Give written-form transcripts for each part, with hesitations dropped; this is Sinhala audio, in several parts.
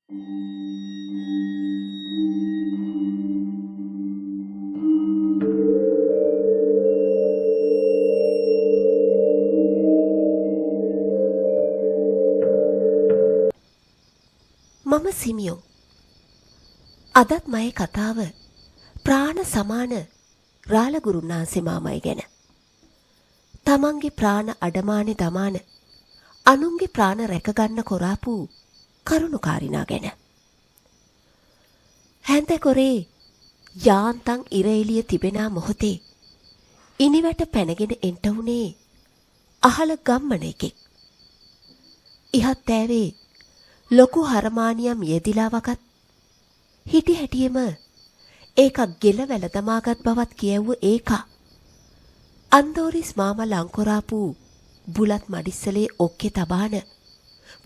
මම සිමියෝ. අදත් මගේ කතාව ප්‍රාණ සමාන රාලගුරුන්නාන්සේ මාමයි ගැන. තමන්ගේ ප්‍රාණ අඩමානේ දමාන අනුන්ගේ ප්‍රාණ රැකගන්න කොරාපු කරුණුකාරිනා ගැන. හැන්දකොරේ යාන්තන් ඉර එළිය තිබෙනා මොහොතේ ඉනිවැට පැනගෙන එන්ට වුණේ අහල ගම්මන එකෙක්. ඉහත් ඇවේ ලොකු හරමානියම් යෙදිලා වගත් හිටි හැටියෙම ඒකක් ගෙල වැල දමාගත් බවත් කියව්ව ඒකා අන්දෝරිස් මාමා ලංකොරාපු බුලත් මඩිස්සලේ ඔක්කේ තබාන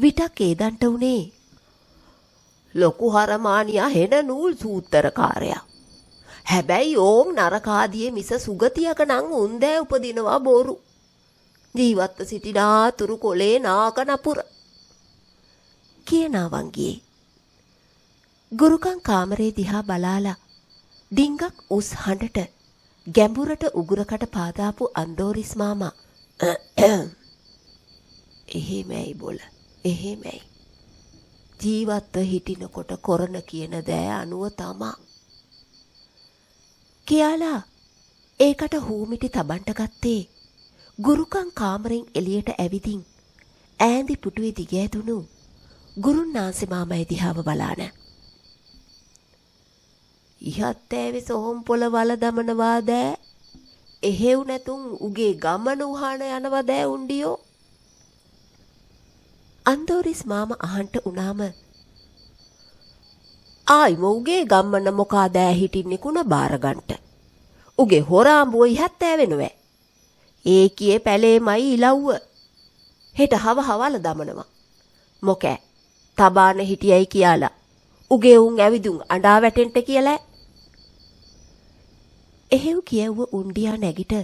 විටක් ඒදන්ට උනේ ලොකු හරමානියා හෙන නූල් සූත්තරකාරයා. හැබැයි ඕම් නරකාදියේ මිස සුගතියක නං උන්දෑ උපදිනවා බොරු. ජීවත්ව සිටිනා තුරු කොලේ නාක නපුර. කියනාවන් ගියේ. ගුරුකන් කාමරේ දිහා බලාලා ඩිංගක් උස් හඬට ගැඹුරට උගුරකට පාදාපු අන්දෝරිස් මාමා එහෙමයි බොල එහෙමයි ජීවත්ව හිටිනකොට කොරන කියන දෑ අනුව තමා කියලා ඒකට හූමිටි තබන්ට ගත්තේ ගුරුකන් කාමරෙන් එළියට ඇවිදින් ඈඳි පුටුවේ දිගෑදුණු ගුරුන්නාන්සේ මාමයි දිහාව බලාන. ඉහත් ඇවි සොහොම් පොළ වල දමනවා දෑ එහෙව් නැතුන් උගේ ගමන උහාන යනවා දෑ උන්ඩියෝ. අන්දෝරිස් මාම අහන්ට උනාම ආයිම උගේ ගම්මන මොකා දෑ හිටින්නේ කුණ බාරගන්ට. උගේ හොරාම්බුව ඉහත් ඇවෙනවෑ. ඒ කියේ පැලේමයි ඉලව්ව. හෙට හව හවල දමනවා. මොකෑ තබාන හිටියයි කියලා උගේ උන් ඇවිදුන් අඬා වැටෙන්ට කියලා. එහෙව් කියව්ව උන්ඩියා නැගිට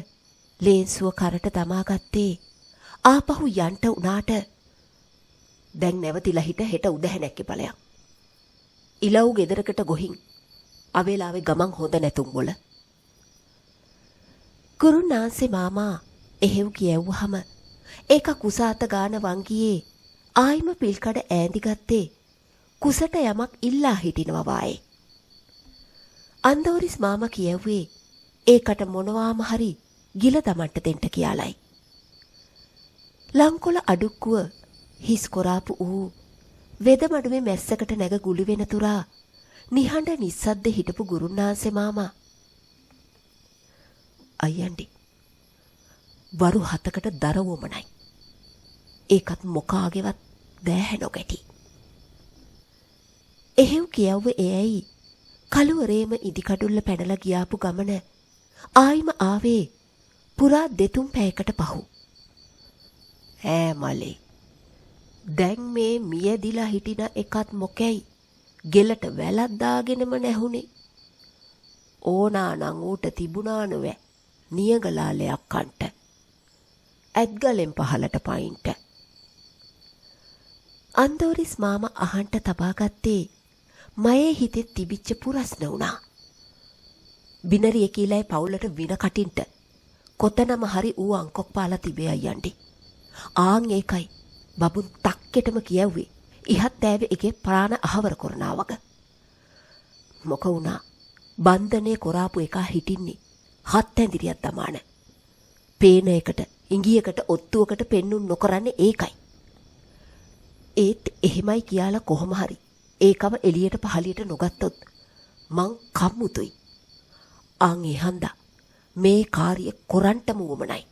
ලේන්සුව කරට දමාගත්තේ ආපහු යන්ට උනාට දැන් නැවතිලා හිට හෙට උදැහැ නැක්කේ ඵලයක්. ඉලව් ගෙදරකට ගොහින් අවේලාවේ ගමන් හොඳ නැතුම් වල. ගුරුන්නාන්සේ මාමා එහෙව් කියවුවහම ඒක කුසාත ගාන වංගියේ ආයිම පිල්කඩ ඈඳිගත්තේ කුසට යමක් ඉල්ලා හිටිනවා වායේ. අන්දෝරිස් මාමා කියවුවේ ඒකට මොනවාම හරි ගිල දමන්ට දෙන්න කියලායි. ලංකොල අඩුක්කුව හිස් කොරාපු ඌ වෙදමඩුවේ මැස්සකට නැග ගුලි වෙන තුරා නිහඬ නිස්සද්ද හිටපු ගුරුන්නාන්සේ මාමා අයියන්ඩි වරු 7කට දරවොමනයි. ඒකත් මොකාගේවත් දෑහැ නොගැටි. එහෙව් කියව්ව එයයි කළුවරේම ඉදිකඩුල්ල පැනලා ගියාපු ගමන ආයිම ආවේ පුරා 2-3 පැයකට පහු. ඈ මලේ දැන් මේ මියදිලා හිටින එකත් මොකැයි ගෙලට වැලක් දාගෙනම නැහුනේ. ඕනා නම් ඌට තිබුණා නොවැ නියගලාලයක් කන්ට. ඇත්ගලෙන් පහලට පයින්ට. අන්දෝරිස් මාමා අහන්ට තබාගත්තේ මයේ හිතෙත් තිබිච්ච පුරස්න වුණා. බිනරිය කියලායි පවුලට වින කටින්ට කොතනම හරි ඌ අංකොක් පාලා තිබේ අයියන්ඩි. ආන් ඒකයි බබුන් තක්කෙටම කියව්වේ ඉහත් ඇවේ එකේ ප්‍රාණ අහවර කරනා වග. මොක වුණා බන්ධනේ කොරාපු එකා හිටින්නේ 7 ඇඳිරියක් දමාන. පේන එකට ඉංගියකට ඔත්තුවකට පෙන්නුම් නොකරන්නේ ඒකයි. ඒත් එහෙමයි කියලා කොහොම හරි ඒකම එළියට පහළියට නොගත්තොත් මං කම්මුතුයි. ආන් ඒ හන්දා මේ කාර්ය කොරන්ටම වුමනයි.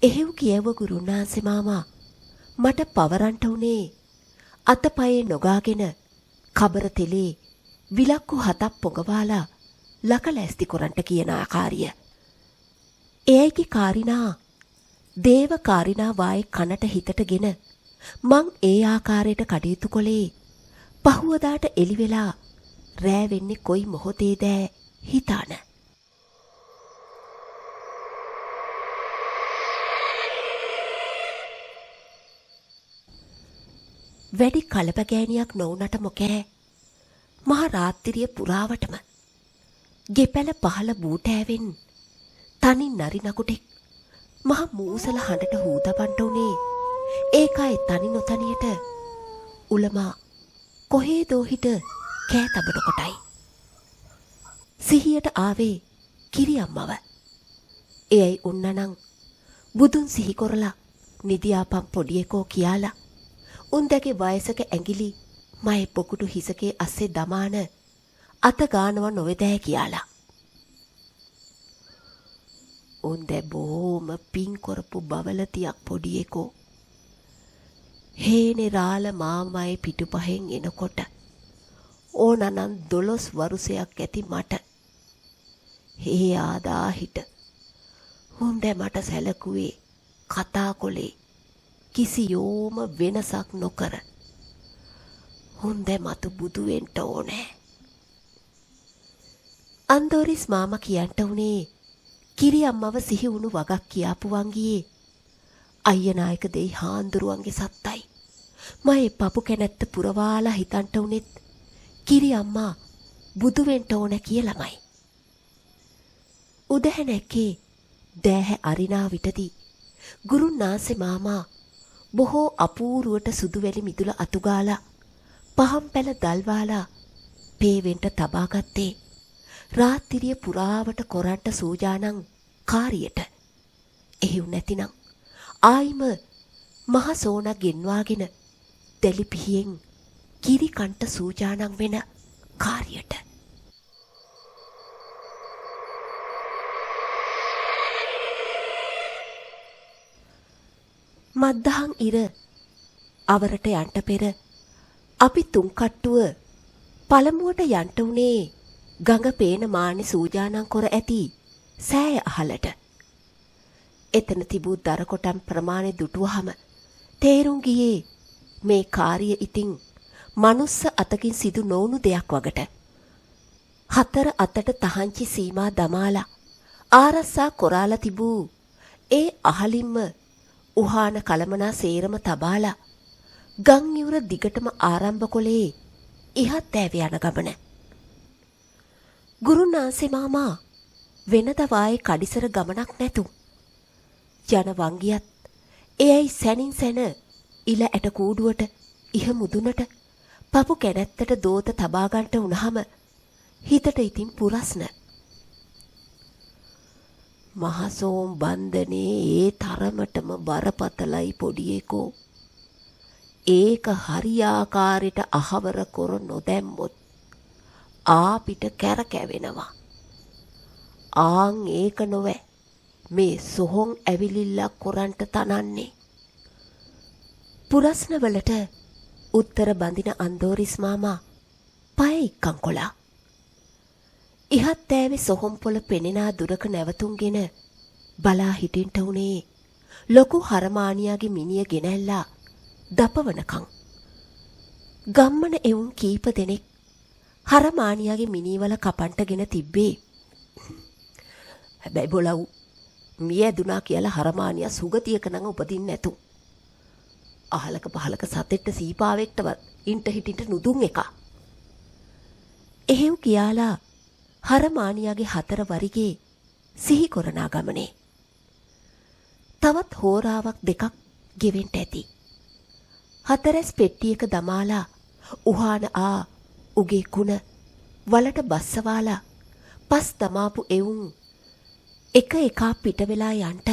එහෙව් කියව ගුරුන්නාන්සේ මාමා මට පවරන්ට උනේ අතපයේ නොගාගෙන කබර තෙලේ විලක්කු 7ක් පොඟවාලා ලකලැස්ති කොරන්ට කියන ආකාරිය. එයයිගේ කාරිනා දේව කාරිනා වායේ කනට හිතටගෙන මං ඒ ආකාරයට කටයුතු කොලේ පහුවදාට එළි වෙලා රෑ වෙන්නේ කොයි මොහොතේද හිතාන. වැඩි කලබගෑනියක් නොවුනට මොකෑ මහ රාත්‍රිය පුරාවටම ගෙපැල පහළ බූටෑවෙන් තනි නරි නකුටෙක් මහ මූසල හඬට හූදපන්ට උනේ ඒකයි තනි නොතනියට උලමා කොහේදෝ හිට කෑ තබන කොටයි. සිහියට ආවේ කිරි අම්මව. එයයි උන්නනං බුදුන් සිහි කොරලා නිදියාපම් පොඩියකෝ කියාලා උන්දගේ වයසක ඇඟිලි මයේ පොකුටු හිසකේ අස්සේ දමාන අත ගානව නොවේදෑ කියලා. උන්ද බොහොම පින් කරපු බවලතියක් පොඩියකෝ. හේනේ රාල මාමයි පිටුපහෙන් එනකොට ඕනනම් 12 වරුසයක් ඇති මට. හේ ආදා හිට. උන්ද මට සැලකුවේ කතා කොලේ කිසියෝම වෙනසක් නොකර. උන්ද මතු බුදු වෙන්න ඕනේ. අන්දෝරිස් මාමා කියන්ට උනේ කිරි අම්මව සිහි වුණු වගක් කියාපු වංගියේ අයියනායක දෙයි හාන්දුරුවන්ගේ සත්තයි. මයේ පපු කැනැත්ත පුරවාලා හිතන්ට උනේත් කිරි අම්මා බුදු වෙන්න ඕන කියලාමයි. උදැහැණැක්කේ දෑහැ අරිනා විටදී ගුරුනාන්සේ මාමා බොහෝ අපූරුවට සුදුවැලි මිදුල අතුගාලා පහම් පැල දල්වාලා පේවෙන්ට තබාගත්තේ රාත්‍රිය පුරාවට කොරන්ට සූජානං කාරියට. එහෙව් නැතිනම් ආයිම මහ සෝනා ගෙන්වාගෙන දැලි පිහියෙන් කිරි කන්ට සූජානං වෙන කාරියට. මද්දහන් ඉර අවරට යන්ට පෙර අපි තුන් කට්ටුව පළමුවට යන්ට උනේ ගඟ පේන මානි සූජානං කොර ඇති සෑය අහලට. එතන තිබූ දරකොටම් ප්‍රමාණය දුටුවහම තේරුම් ගියේ මේ කාර්ය ඉතින් මනුස්ස අතකින් සිදු නොවුණු දෙයක් වගට. 4 අතට තහංචි සීමා දමාලා ආරස්සා කොරාලා තිබූ ඒ අහලින්ම උහාන කලමනා සේරම තබාලා ගම් යුර දිගටම ආරම්භ කොලේ ඉහත් ඇව යන ගමන. ගුරුනාන්සේ මාමා වෙනද වායේ කඩිසර ගමනක් නැතු. යන වංගියත් එයයි සැනින් සැන ඉල ඇට කූඩුවට ඉහ මුදුනට පපු කැනැත්තට දෝත තබා ගන්නට උනහම හිතට ඉතින් පුරස්න. මහසෝම් බන්ධනේ ඒ තරමටම බරපතලයි පොඩියකෝ. ඒක හරියාකාරයට අහවර කර නොදැම්මොත් ආපිට කැරකැවෙනවා. ආන් ඒක නොවැ මේ සොහොන් ඇවිලිල්ලක් කොරන්ට තනන්නේ. පුරස්නවලට උත්තර බඳින අන්දෝරිස් මාමා පය ඉක්කං කොලා. ඉහත් ඈවේ සොහොන් පොළ පෙනෙනා දුරක නැවතුම්ගෙන බලා හිටින්ට උනේ ලොකු හරමානියාගේ මිනිය ගෙනැල්ලා දපවනකං. ගම්මන එවුන් කීප දෙනෙක් හරමානියාගේ මිනීවල කපන්ටගෙන තිබ්බේ. හැබැයි බොලව් මිය ඇදුනා කියලා හරමානියා සුගතියක නම් උපදින්න නැතු. අහලක පහලක සතෙට්ට සීපාවෙක්ටවත් ඉන්ට හිටින්ට නුදුන් එක. එහෙව් කියාලා හරමානියාගේ 4 වරිගේ සිහි කොරනා ගමනේ. තවත් හෝරාවක් දෙකක් ගෙවෙන්ට ඇති. 4 පෙට්ටියක දමාලා උහාන ආ උගේ කුණ වලට බස්සවාලා පස් දමාපු එවුන් එක එකා පිට වෙලා යන්ට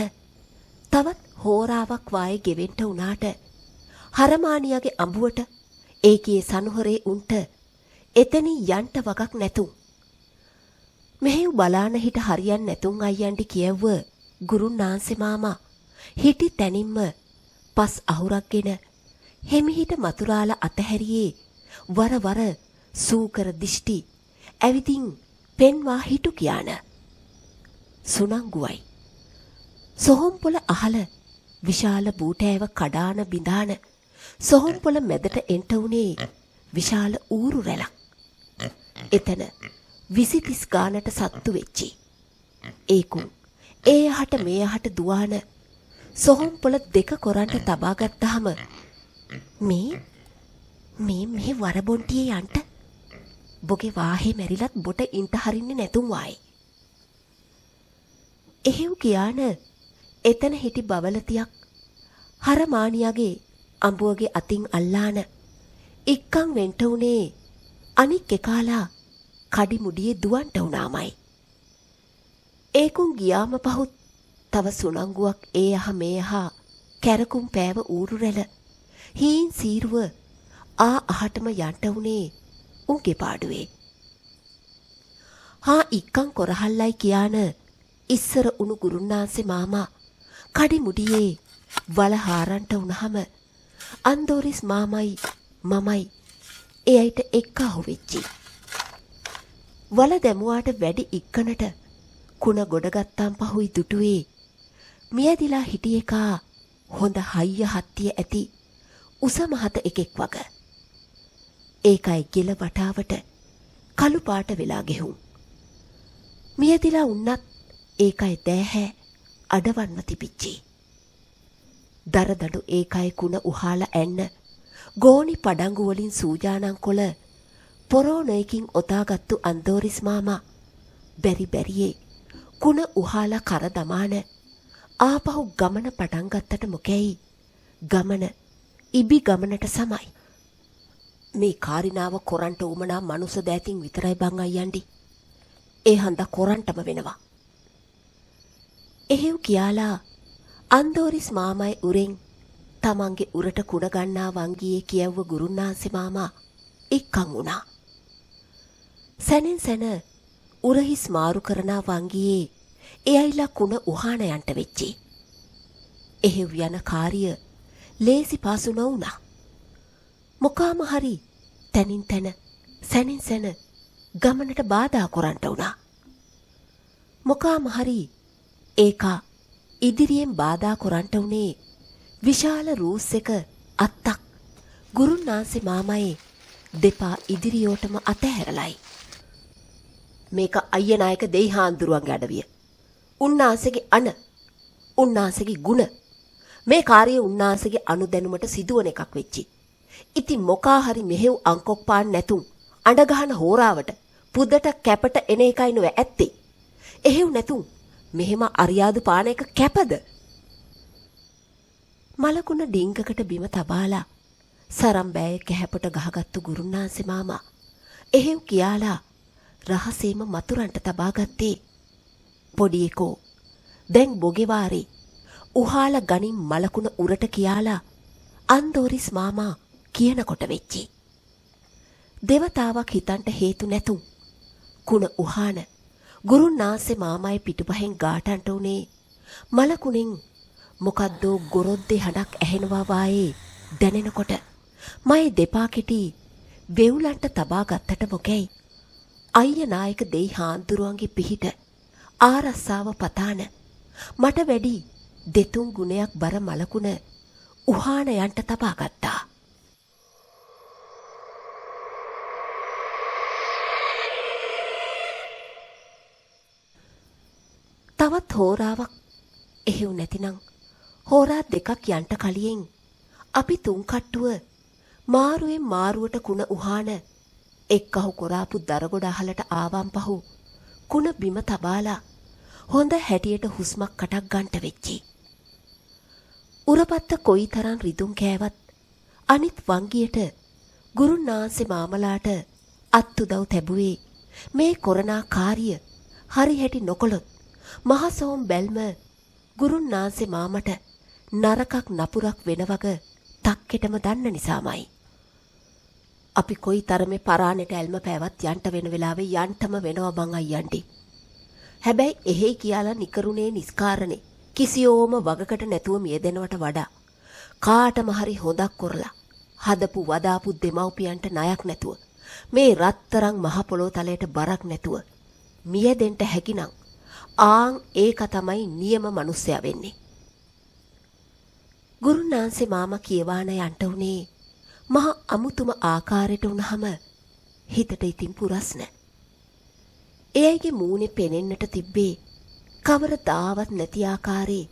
තවත් හෝරාවක් වායේ ගෙවෙන්ට උනාට හරමානියාගේ අඹුවට ඒකේ සනුහරේ උන්ට එතනින් යන්ට වගක් නැතු. මෙහෙව් බලාන හිට හරියන් නැතුන් අයියන්ටි කියව්ව ගුරුනාන්සේ මාමා හිටි තැනින්ම පස් අහුරක්ගෙන හෙමිහිට මතුරාලා අතහැරියේ වර වර සූකර දිෂ්ටි ඇවිදින් පෙන්වා හිටු කියාන. සුනංගුවයි. සොහොන්පොළ අහල විශාල බූටෑව කඩාන බිඳාන සොහොන්පොළ මැදට එන්ට උනේ විශාල ඌරු රැලක්. එතන 20-30 ගානට සත්තු වෙච්චි. ඒකුන් ඒ යහට මේ යහට දුවාන සොහොන්පොළ දෙක කොරන්ට තබා ගත්තාම මේ මේ මෙහෙ වරබොන්ටියේ යන්ට බොගේ වාහේ මැරිලත් බොට ඉන්ට හරින්නේ නැතුම් වායි. එහෙව් කියාන එතන හිටි බවලතියක් හරමානියාගේ අඹුවගේ අතින් අල්ලාන ඉක්කන් වෙන්ට උනේ අනික් එකාලා කඩි මුඩියේ දුවන්ට උනාමයි. ඒකුන් ගියාම පහුත් තව සුනංගුවක් ඒ අහ මේ අහ කැරකුම් පෑව ඌරු රැළ හීන් සීරුව ආ අහටම යන්ට උනේ උන්ගේ පාඩුවේ. හා ඉක්කන් කොරහල්ලයි කියාන ඉස්සර උණු ගුරුන්නාන්සේ මාමා කඩි මුඩියේ වල හාරන්ට උනහම අන්දෝරිස් මාමයි මමයි එයයිට එක්කාහු වෙච්චි. වල දැමුවාට වැඩි ඉක්කනට කුණ ගොඩගත්තාම් පහුයි දුටුවේ මියදිලා හිටිය එකා හොඳ හයිය හත්තිය ඇති උස මහත එකෙක් වග. ඒකයි ගෙල වටාවට කළු පාට වෙලා ගෙහුම්. මියදිලා උන්නත් ඒකයි දෑහැ අඩවන්න තිබිච්චි. දරදඩු ඒකයි කුණ උහාල ඇන්න ගෝනි පඩංගු වලින් සූජානන් කොළ පොරෝනයකින් ඔතාගත්තු අන්දෝරිස් මාමා බැරි බැරියේ කුණ උහාල කර දමාන ආපහු ගමන පටන් ගත්තට මොකැයි ගමන ඉබි ගමනට සමයි. මේ කාරිනාව කොරන්ට උමනා මනුස දෑතින් විතරයි බං අයියන්ඩි. ඒ හන්ද කොරන්ටම වෙනවා. එහෙව් කියාලා අන්දෝරිස් මාමයි උරෙන් තමන්ගේ උරට කුණ ගන්නා වංගියේ කියව්ව ගුරුන්නාන්සේ මාමා එක්කන් වුණා. සැනෙන් සැන උරහිස් මාරු කරනා වංගියේ එයයිලා කුණ උහානයන්ට වෙච්චි. එහෙව් යන කාර්ය ලේසි පාසු නොවුණා. මොකාම හරි තැනින් තැන සැනින් සැන ගමනට බාධා කොරන්ට වුණා. මොකාම හරි ඒකා ඉදිරියෙන් බාධා කොරන්ට වුණේ විශාල රූස් එක අත්තක් ගුරුන්නාන්සේ මාමයේ දෙපා ඉදිරියෝටම අතහැරලයි. මේක අයියනායක දෙයිහාන්දුරුවන්ගේ අඩවිය. උන්නාන්සේගේ අන උන්නාන්සේගේ ගුණ මේ කාර්යය උන්නාන්සේගේ අනුදැනුමට සිදුවන එකක් වෙච්චි. ඉතින් මොකා හරි මෙහෙව් අංකොක් පාන් නැතුම් අඬගහන හෝරාවට පුදට කැපට එන එකයි නොව ඇත්තේ. එහෙව් නැතුම් මෙහෙම අරියාදු පාන එක කැපද? මලකුණ ඩිංගකට බිම තබාලා සරම් බෑය කැහැපට ගහගත්තු ගුරුන්නාන්සේ මාමා එහෙව් කියාලා රහසේම මතුරන්ට තබාගත්තේ පොඩි එකෝ දැන් බොගෙවාරේ උහාල ගනින් මලකුණ උරට කියාලා අන්දෝරිස් මාමා කියනකොට වෙච්චි. දෙවතාවක් හිතන්ට හේතු නැතුම් කුණ උහාන ගුරුන්නාන්සේ මාමයි පිටුපහෙන් ගාටන්ට උනේ මලකුණෙන් මොකද්දෝ ගොරොද්දේ හඬක් ඇහෙනවා වායේ දැනෙනකොට මයි දෙපා කෙටි වෙවුලන්ට තබා ගත්තට මොකැයි අයිය නායක දෙයි හාන්දුරුවන්ගේ පිහිට ආරස්සාව පතාන මට වැඩි දෙතුන් ගුණයක් බර මලකුණ උහානයන්ට තබා ගත්තා. තවත් හෝරාවක් එහෙව් නැතිනම් හෝරා දෙකක් යන්ට කලියෙන් අපි තුන් කට්ටුව මාරුවෙන් මාරුවට කුණ උහාන එක්කහු කොරාපු දරගොඩ අහලට ආවම් පහු කුණ බිම තබාලා හොඳ හැටියට හුස්මක් කටක් ගන්ට වෙච්චි. උරපත්ත කොයි තරම් රිදුම් කෑවත් අනිත් වංගියට ගුරුන්නාන්සේ මාමලාට අත්තුදව් තැබුවේ මේ කොරනා කාර්ය හරි හැටි නොකොළොත් මහසෝම් බැල්ම ගුරුන්නාන්සේ මාමට නරකක් නපුරක් වෙන වග තක්කෙටම දන්න නිසාමයි. අපි කොයි තරමේ පරාණෙට ඇල්ම පෑවත් යන්ට වෙන වෙලාවේ යන්ටම වෙනවා බං අයියන්ටි. හැබැයි එහෙයි කියලා නිකරුණේ නිස්කාරණේ කිසියෝම වගකට නැතුව මියදෙනවට වඩා කාටම හරි හොදක් කරලා හදපු වදාපු දෙමව්පියන්ට ණයක් නැතුව මේ රත්තරන් මහ පොළොව තලයට බරක් නැතුව මියදෙන්න හැකිනම් ආන් ඒක තමයි නියම මිනිස්සයා වෙන්නේ. ගුරුනාන්සේ මාමා කියවාන යන්ට උනේ මහ අමුතුම ආකාරයට වුණහම හිතට ඉතින් පුරස්න. එයගේ මූණේ පෙනෙන්නට තිබ්බේ කවරදාවත් නැති ආකාරයේ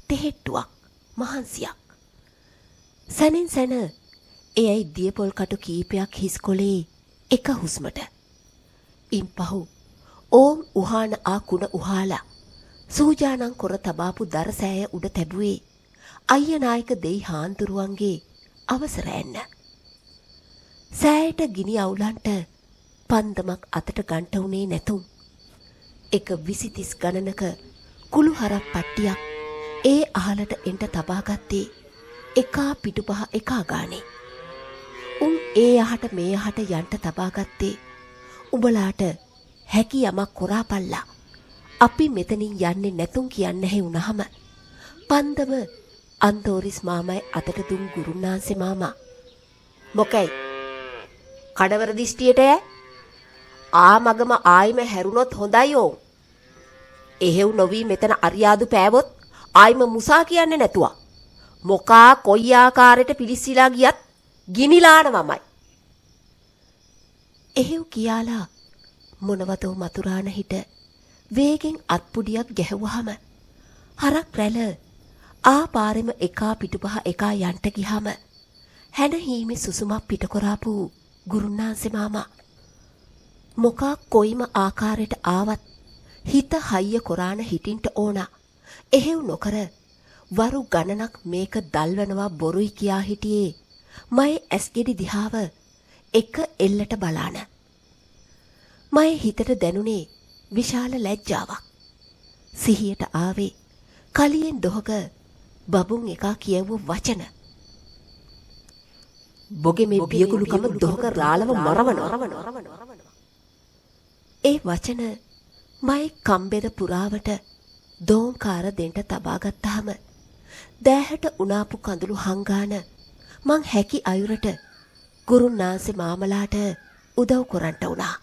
තෙහෙට්ටුවක් මහන්සියක්. සැනෙන් සැන එයයි දියපොල් කටු කීපයක් හිස්කොලේ එක හුස්මට. ඉන්පහු ඕම් උහාන ආ කුණ උහාලා සූජානං කොර තබාපු දරසෑය උඩ තැබුවේ අයියනායක දෙයි හාන්දුරුවන්ගේ අවසර ඇන්න. සෑයට ගිනි අවුලන්ට පන්දමක් අතට ගන්ට වුණේ නැතුම්. එක 20-30 ගණනක කුළු හරක් පට්ටියක් ඒ අහලට එන්ට තබාගත්තේ එකා පිටුපහ එකා ගානේ. උන් ඒ අහට මේ අහට යන්ට තබාගත්තේ උඹලාට හැකි යමක් කොරාපල්ලා. අපි මෙතනින් යන්නේ නැතුම් කියන්න හැවුනහම පන්දම අන්තෝරිස් මාමයි අතට දුන් ගුරුන්නාන්සේ මාමා. මොකයි? කඩවර දිෂ්ටියට ආමගම ආයිම හැරුණොත් හොඳයි ඕ. එහෙව් නොවී මෙතන අරියාදු පෑවොත් ආයිම මුසා කියන්නේ නැතුවා. මොකා කොයි ආකාරයට පිලිස්සිලා ගියත් ගිනිලානවමයි. එහෙව් කියාලා මොනවතෝ මතුරාන හිට වේගෙන් අත්පුඩියක් ගැහුවහම හරක් රැළ ආපාරෙම එකා පිටුපහ එකා යන්ට ගිහම හැන හීමි සුසුමක් පිටකොරාපු ගුරුන්නාන්සේ මාමා. මොකා කොයිම ආකාරයට ආවත් හිත හයිය කොරාන හිටින්ට ඕන. එහෙව් නොකර වරු ගණනක් මේක දල්වනවා බොරුයි කියා හිටියේ මයි ඇස්ගෙඩි දිහාව එක එල්ලට බලාන. මයි හිතට දැනුනේ විශාල ලැජ්ජාවක්. සිහියට ආවේ කලියෙන් දොහක බබුන් එකා කියවු වචන. බොගේ මේ පියකුළුකම දොහක රාලව මරවනවා. ඒ වචන මයි කම්බෙර පුරාවට දෝංකාර දෙන්ට තබාගත්තාම දෑහට උනාපු කඳුළු හංගාන මං හැකි අයුරට ගුරුන්නාන්සේ මාමලාට උදව් කොරන්ට වුණා.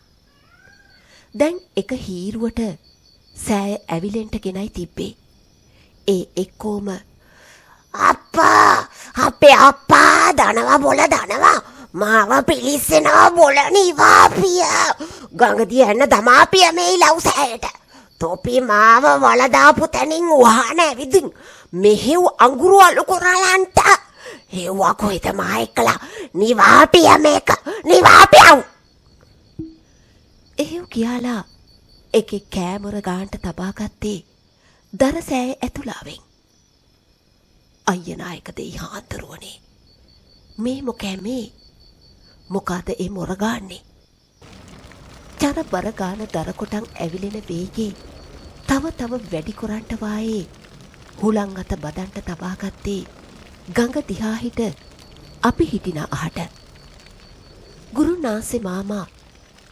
දැන් එක හීරුවට සෑය ඇවිලෙන්ට ගෙනයි තිබ්බේ. ඒ එක්කෝම අප්පා අපේ අප්පා දනවා බොල දනවා මාව පිලිස්සෙනවා බොල නිවාපිය ගඟදී යන්න දමාපිය මේ ලව් සෑයට තොපි මාව වලදාපු තැනින් වහන ඇවිදින් මෙහෙව් අඟුරු අලු කොරලන්ට හෙව්වා කොහෙද මා එක්කලා නිවාපිය මේක නිවාපියව්. එහෙව් කියාලා එකෙක් කෑමොර ගාන්ට තබාගත්තේ දරසෑය ඇතුලාවෙන්. අයියනායක දෙයි හාන්තරුවනේ මේ මොකෑ මේ මොකාද ඒ මොරගාන්නේ? චර බරගාන දරකොටන් ඇවිලෙන වේගේ තව තව වැඩි කොරන්ට වායේ හුලං අත බදන්ට තබාගත්තේ ගඟ දිහා හිට අපි හිටින අහට. ගුරුන්නාන්සේ මාමා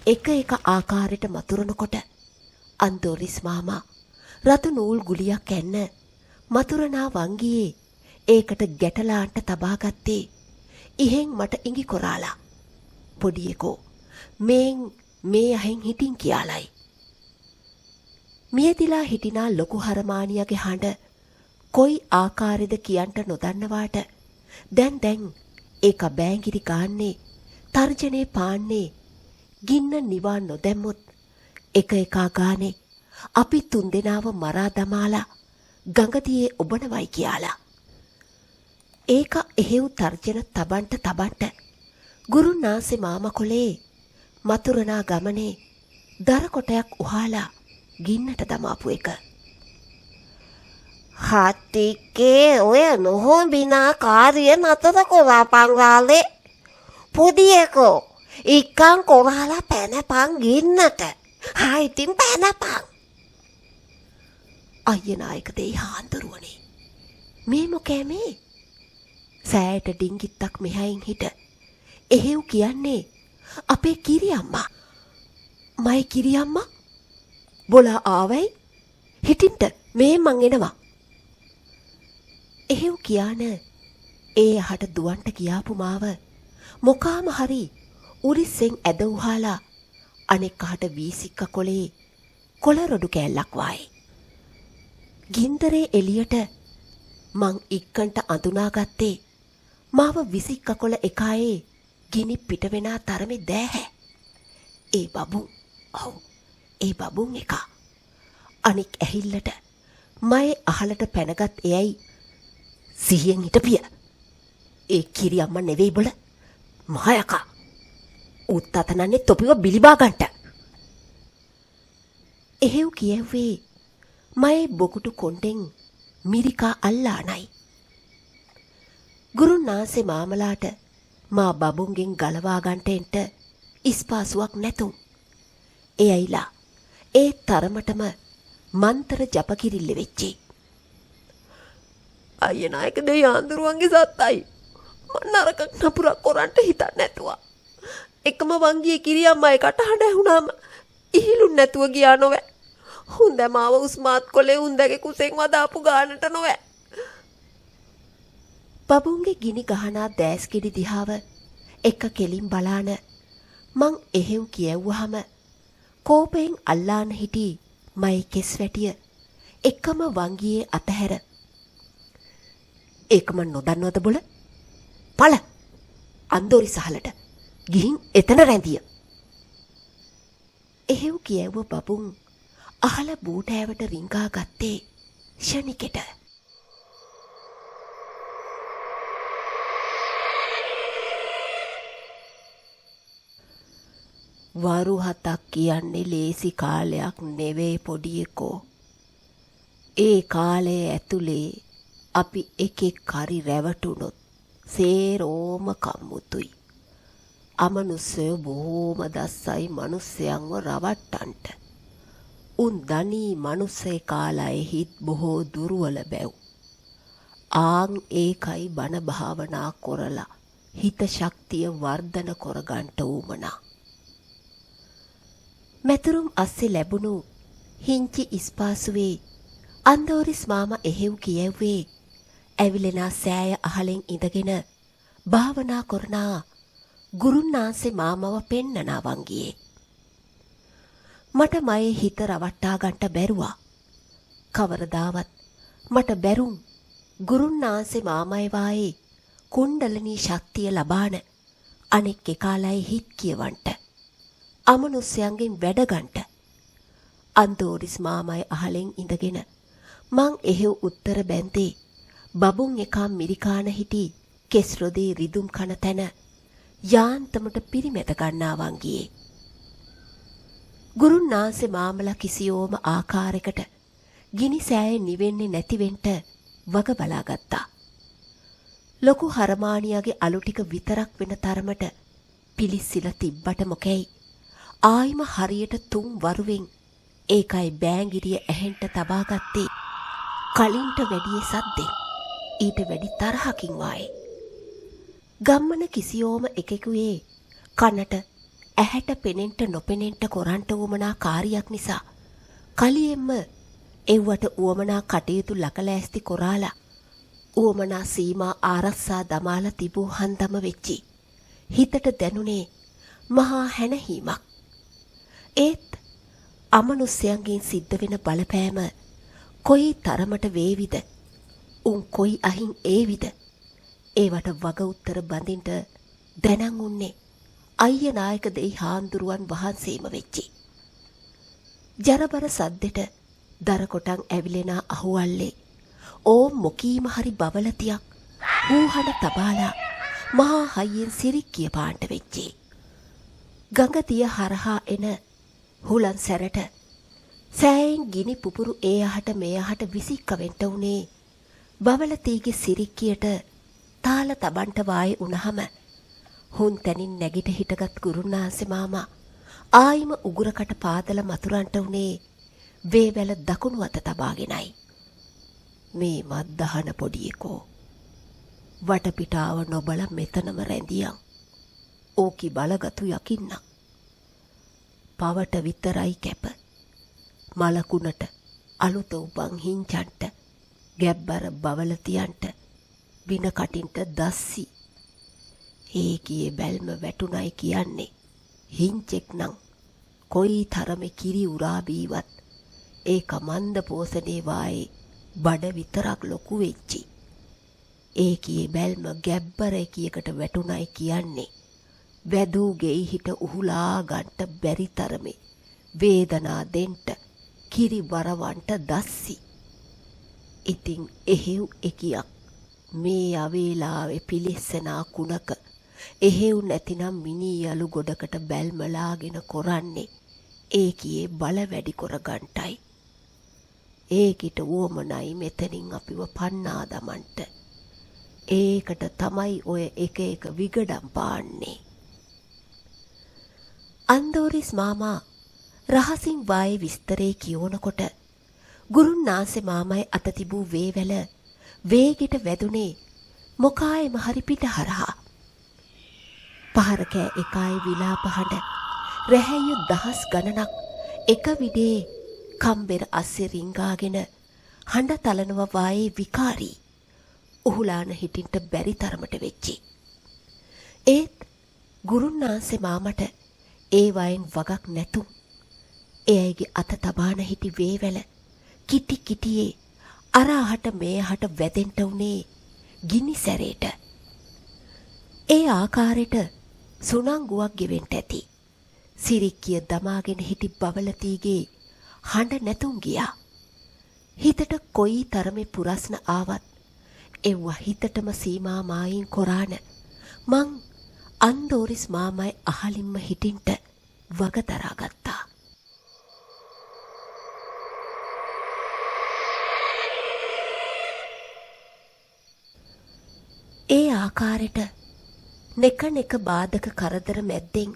එක එක ආකාරයට මතුරනකොට අන්තෝරිස් මාමා රතු නූල් ගුලියක් ඇන්න මතුරනා වංගියේ ඒකට ගැටලාන්ට තබාගත්තේ ඉහෙන් මට ඉඟි කොරාලා. පොඩියකෝ මේන් මේ අහෙන් හිටින් කියාලයි. මියදිලා හිටිනා ලොකු හරමානියගේ හඬ කොයි ආකාරෙද කියන්ට නොදන්නවාට දැන් ඒක බෑංගිරි ගාන්නේ තර්ජනේ පාන්නේ ගින්න නිවා නොදැම්මොත් එක එකා ගානේ අපි තුන්දෙනාව මරා දමාලා ගඟදියේ ඔබනවයි කියලා. ඒක එහෙව් තර්ජන තබන්ට ගුරුන්නාන්සේ මාමකොලේ මතුරනා ගමනේ දරකොටයක් උහාලා ගින්නට දමාපු එක. හත්තිකේ ඔය නොහොඹිනා කාරිය නතර කොරා පංගාලේ පොඩියකෝ ඉක්කන් කොරාලා පැනපන් ගින්නට. ඉතින් පැනපන්. අයියනායක දෙයි හාන්දරුවනේ මේ මොකෑ මේ? සෑයට ඩිංගිත්තක් මෙහයින් හිට එහෙව් කියන්නේ අපේ කිරියම්මා. මයි කිරියම්මා බොලා ආවයි හිටින්ට මේ මං එනවා. එහෙව් කියාන ඒ අහට දුවන්ට කියාපු මාව මොකාම හරි උරිස්සෙන් ඇද උහාලා අනෙක් අහට වීසික්ක කොලේ කොළ රොඩු කෑල්ලක් වායි. ගින්දරේ එළියට මං ඉක්කන්ට අඳුනාගත්තේ මාව විසික්ක කොළ එකායේ ගිනි පිටවෙනා තරමේ දෑහැ. ඒ බබුන් ඒ බබුන් එක අනික් ඇහිල්ලට මයේ අහලට පැනගත් එයයි සිහියෙන් හිටපිය. ඒ කිරියම්ම නෙවෙයි බොල මහයකා උත් අතනන්නේ තොපිව බිලිබා ගන්නට. එහෙව් කියව්වේ මයේ බොකුටු කොණ්ඩෙන් මිරිකා අල්ලානයි. ගුරුනාන්සේ මාමලාට මා බබුන්ගෙන් ගලවා ගන්නට එන්ට ඉස්පාසුවක් නැතුම්. එයයිලා ඒ තරමටම මන්තර ජපකිරිල්ල වෙච්චි. අයිය නායක දෙය ආන්දරුවන්ගේ සත්තයි. මන් නරකක් නපුරක් කොරන්ට හිතන්න නැතුවා. එකම වංගියේ කිරියම්මයි කටහඬ ඇහුණාම ඉහිලුන් නැතුව ගියා නොවැ. හුන්ද මාව උස්මාත් කොලේ හුන්දගේ කුසෙන් වදාපු ගානට නොවැ. බබුන්ගේ ගිනි ගහනා දෑස්කිඩි දිහාව එක කෙලින් බලාන මං එහෙව් කියව්වහම කෝපයෙන් අල්ලාන හිටි මයි කෙස් වැටිය එකම වංගියේ අතහැර ඒකම නොදන්නවද බොල? පළ අන්දෝරි සහලට ගිහින් එතන රැඳිය. එහෙව් කියව්ව බබුන් අහල බූටෑවට රිංගා ගත්තේ ෂණිකෙට. වරු 7ක් කියන්නේ ලේසි කාලයක් නෙවෙයි පොඩියකෝ. ඒ කාලය ඇතුලේ අපි එකෙක් කරි රැවටුනොත් සේරෝම කම්මුතුයි. අමනුස්සය බොහෝම දස්සයි මනුස්සයන්ව රවට්ටන්ට. උන් දනී මනුස්සේ කාලයේ හිත් බොහෝ දුර්වල බැව්. ආන් ඒකයි බණ භාවනා කරලා හිත ශක්තිය වර්ධන කරගන්ට උමනා. මෙතුරුම් අස්සේ ලැබුණු හිංචි ඉස්පාසුවේ අන්දෝරිස් මාමා එහෙව් කියව්වේ ඇවිලෙනා සෑය අහලෙන් ඉඳගෙන භාවනා කරනා ගුරුන්නාන්සේ මාමව පෙන්නනා වංගියේ. මට මයේ හිත රවට්ටා ගන්නට බැරුවා. කවරදාවත් මට බැරුම් ගුරුන්නාන්සේ මාමයි වායේ කුණ්ඩලනී ශක්තිය ලබාන අනෙක් එකාලයි හිත් කියවන්ට. අමනුස්සයන්ගෙන් වැඩගන්ට. අන්දෝරිස් මාමයි අහලෙන් ඉඳගෙන මං එහෙව් උත්තර බැන්දේ බබුන් එකා මිරිකාන හිටි කෙස්රොදේ රිදුම් කන තැන යාන්තමට පිරිමැද ගන්නා වංගියේ. ගුරුන්නාන්සේ මාමලා කිසියෝම ආකාරයකට ගිනි සෑය නිවෙන්නේ නැතිවෙන්ට වග බලාගත්තා. ලොකු හරමානියාගේ අලු ටික විතරක් වෙන තරමට පිලිස්සිලා තිබ්බට මොකැයි ආයිම හරියට 3 වරුවෙන් ඒකයි බෑංගිරිය ඇහෙන්ට තබාගත්තේ කලින්ට වැඩිය සද්දෙන් ඊට වැඩි තරහකින් වායේ. ගම්මන කිසියෝම එකෙකුයේ කනට ඇහැට පෙනෙන්ට නොපෙනෙන්ට කොරන්ට උවමනා කාරියක් නිසා කලියෙන්ම එව්වට උවමනා කටයුතු ලකලෑස්ති කොරාලා උවමනා සීමා ආරක්ෂා දමාලා තිබූ හන්දම වෙච්චි. හිතට දැනුනේ මහා හැනහීමක්. ඒත් අමනුස්සයන්ගෙන් සිද්ධ වෙන බලපෑම කොයි තරමට වේවිද? උන් කොයි අහින් ඒවිද? ඒවට වග උත්තර බඳින්ට දැනන් උන්නේ අයිය නායක දෙයි හාන්දුරුවන් වහන්සේම වෙච්චි. ජරබර සද්දෙට දර කොටන් ඇවිලෙනා අහුවල්ලේ ඕ මොකීම හරි බවලතියක් ඌහන තබාලා මහා හයියෙන් සිරික්කිය පාන්ට වෙච්චි. ගඟතිය හරහා එන හුලන් සැරට සෑයෙන් ගිනි පුපුරු ඒ අහට මේ අහට විසික්කවෙන්ට උනේ බවලතීගේ සිරික්කියට තාල තබන්ට වායේ උනහම හුන් තැනින් නැගිට හිටගත් ගුරුනාන්සේ මාමා ආයිම උගුරකට පාදල මතුරන්ට උනේ වේවැල දකුණු අත තබාගෙනයි. මේ මද්දහන පොඩියකෝ වටපිටාව නොබල මෙතනම රැඳියන්. ඕකි බලගතු යකින්නක්. පවට විතරයි කැප. මලකුණට අලුත උපන් හිංචන්ට ගැබ්බර බවලතියන්ට වින කටින්ට දස්සි. ඒකියේ බැල්ම වැටුණයි කියන්නේ හිංචෙක් නම් කොයි තරමේ කිරි උරා බීවත් ඒක මන්ද පෝසනේ වායේ බඩ විතරක් ලොකු වෙච්චි. ඒකියේ බැල්ම ගැබ්බර එකියකට වැටුණයි කියන්නේ වැදූ ගෙයි හිට උහුලා ගන්ට බැරි තරමේ වේදනා දෙන්ට කිරි වරවන්ට දස්සි. ඉතින් එහෙව් එකියක් මේ අවේලාවේ පිලිස්සනා කුණක එහෙව් නැතිනම් මිනී යලු ගොඩකට බැල්මලාගෙන කොරන්නේ ඒකියේ බල වැඩි කරගන්ටයි. ඒකිට වුවමනයි මෙතනින් අපිව පන්නා දමන්ට. ඒකට තමයි ඔය එක එක විගඩම් පාන්නේ. අන්දෝරිස් මාමා රහසින් වායේ විස්තරේ කියවනකොට ගුරුන්නාන්සේ මාමයි අත තිබූ වේවැල වේගෙට වැදුනේ මොකායේම හරි පිටහරහා. පහරකෑ එකයි විලාප හඬ රැහැයු දහස් ගණනක් එක විඩේ කම්බෙර අස්සේ රිංගාගෙන හඬ තලනව වායේ විකාරී උහුලාන හිටින්ට බැරි තරමට වෙච්චි. ඒත් ගුරුන්නාන්සේ මාමට ඒ වයින් වගක් නැතුම් එයයිගේ අත තබාන හිටි වේවැල කිටි කිටියේ අරහට මේහට වැදෙන්ට උනේ ගිනි සැරේට. ඒ ආකාරයට සුනංගුවක් ගෙවෙන්ට ඇති. සිරික්කිය දමාගෙන හිටි බවලතීගේ හඬ නැතුම් ගියා. හිතට කොයි තරමේ පුරස්න ආවත් එව්ව හිතටම සීමා මායින් කොරාන මං අන්දෝරිස් මාමයි අහලින්ම හිටින්ට වගදරාගත්තා. ඒ ආකාරයට නෙක නෙක බාධක කරදර මැද්දෙන්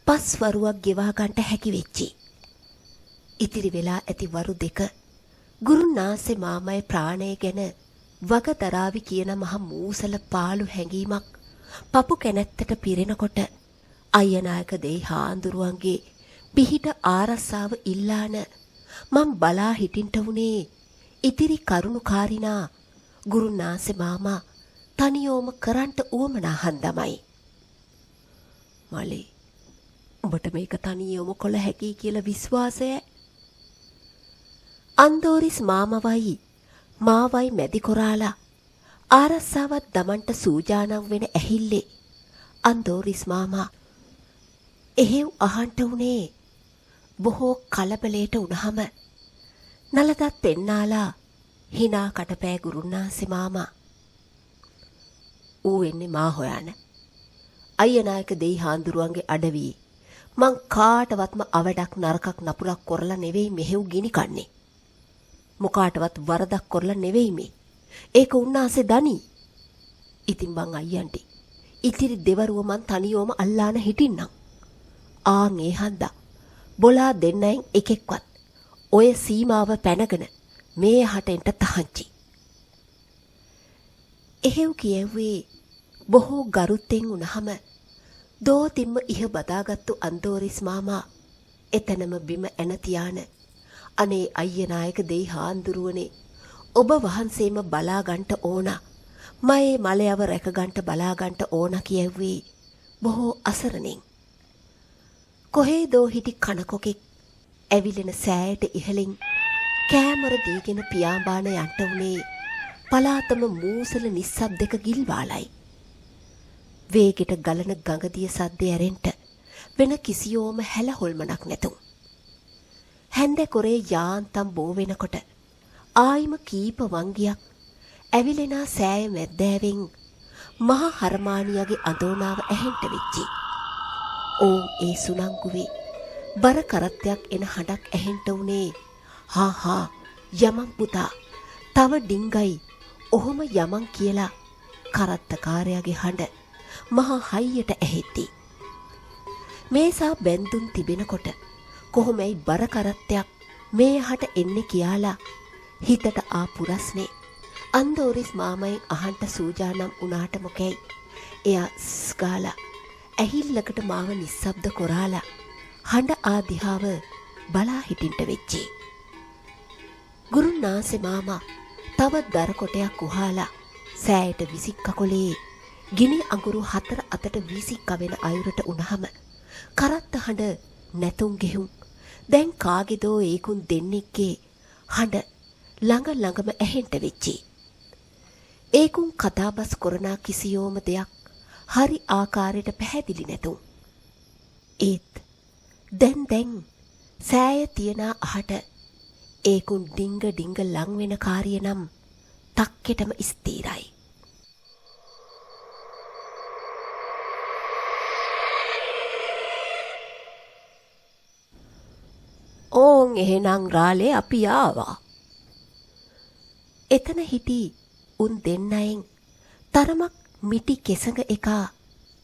පස් වරුවක් ගෙවා ගන්නට හැකි වෙච්චි. ඉතිරි වෙලා ඇති වරු දෙක ගුරුනාන්සේ මාමයි ප්‍රාණය ගැන වගදරාවි කියන මහ මූසල පාළු හැඟීමක් පපු කැනැත්තට පිරෙනකොට අයියනායක දෙයි හාඳුරුවන්ගේ පිහිට ආරස්සාව ඉල්ලාන මං බලා හිටින්ට වුණේ ඉතිරි කරුණුකාරිනා ගුරුනාන්සේ මාමා තනියෝම කරන්ට උවමනා හන්දමයි. මලේ උඹට මේක තනියෝම කොළ හැකි කියලා විශ්වාසය? අන්දෝරිස් මාමවයි මාවයි මැදි කොරාලා ආරස්සාවත් දමන්ට සූජානම් වෙන ඇහිල්ලේ අන්දෝරිස් මාමා එහෙව් අහන්ට උනේ බොහෝ කලබලයට උනහම නලදත් පෙන්නාලා හිනා කටපෑ ගුරුන්නාන්සේ මාමා ඌ එන්නේ මා හොයන්න. අයියනායක දෙයි හාඳුරුවන්ගේ අඩවී මං කාටවත්ම අවඩක් නරකක් නපුරක් කරලා නෙවෙයි මෙහෙව් ගිනි කන්නේ. මොකාටවත් වරදක් කරලා නෙවෙයි මේ. ඒක උන්නාසේ දනි. ඉතින් මං අයියන්ටි ඉතිරි දෙවරුව මං තනියෝම අල්ලාන හිටින්නම්. ආන් ඒ හන්දා බොලා දෙන්නයින් එකෙක්වත් ඔය සීමාව පැනගෙන මේ හටෙන්ට තහංචි. එහෙව් කියෙව්වේ බොහෝ ගරුත්තෙන් උනහම දෝතිම්ම ඉහ බදාගත්තු අන්දෝරිස් මාමා එතනම බිම ඇන තියාන අනේ අයියනායක දෙයි හාන්දුරුවනේ ඔබ වහන්සේම බලාගන්ට ඕන මයේ මලයව රැකගන්ට බලාගන්ට ඕන කියෙව්වේ බොහෝ අසරණින්. කොහේදෝ හිටි කනකොකෙක් ඇවිලෙන සෑයට ඉහලින් කෑමර දීගෙන පියාඹාන යන්ට වුණේ පලාතම මූසල නිස්සබ්දක ගිල්වාලයි. වේගෙට ගලන ගඟදිය සද්දය ඇරෙන්ට වෙන කිසියෝම හැල හොල්මනක් නැතුම්. හැන්ද කොරේ යාන්තම් බෝ වෙනකොට ආයිම කීප වංගියක් ඇවිලෙනා සෑය මැද්දෑවෙන් මහා හරමානියගේ අඳෝනාව ඇහෙන්ට වෙච්චි. ඕන් ඒ සුනංගුවේ බර කරත්තයක් එන හඬක් ඇහෙන්ට වුණේ හා හා යමන් පුතා තව ඩිංගයි ඔහොම යමන් කියලා කරත්තකාරයාගේ හඬ මහා හයියට ඇහෙtti. මේසා බැන්දුම් තිබෙනකොට කොහොමයි බර කරත්තයක් මේ හට එන්නේ කියලා හිතට ආ පුරස්නේ අන්දෝරිස් මාමයි අහන්ට සූජානම් උනාට මොකැයි එයා ස්ගාලා ඇහිල්ලකට මාව නිස්සබ්ද කොරාලා හඬ ආදිහාව බලා හිටින්ට වෙච්චි. ගුරුන්නාන්සේ මාමා තව දර කොටයක් උහාලා සෑයට විසික්කකොලේ ගිනි අඟුරු 4 අතට වීසික්කවෙන අයුරට උනහම කරත්ත හඬ නැතුම් ගෙහුම් දැන් කාගේදෝ ඒකුන් දෙන්නෙක්ගේ හඬ ළඟ ළඟම ඇහෙන්ට වෙච්චි. ඒකුන් කතාබස් කරනා කිසියෝම දෙයක් හරි ආකාරයට පැහැදිලි නැතුම්. ඒත් දැන් සෑය තියන අහට ඒකුන් ඩිංග ඩිංග ලං වෙන කාරිය නම් තක්කෙටම ස්ථීරයි. එහෙනම් රාලේ අපි ආවා. එතන හිටි උන් දෙන්නයින් තරමක් මිටි කෙසඟ එකා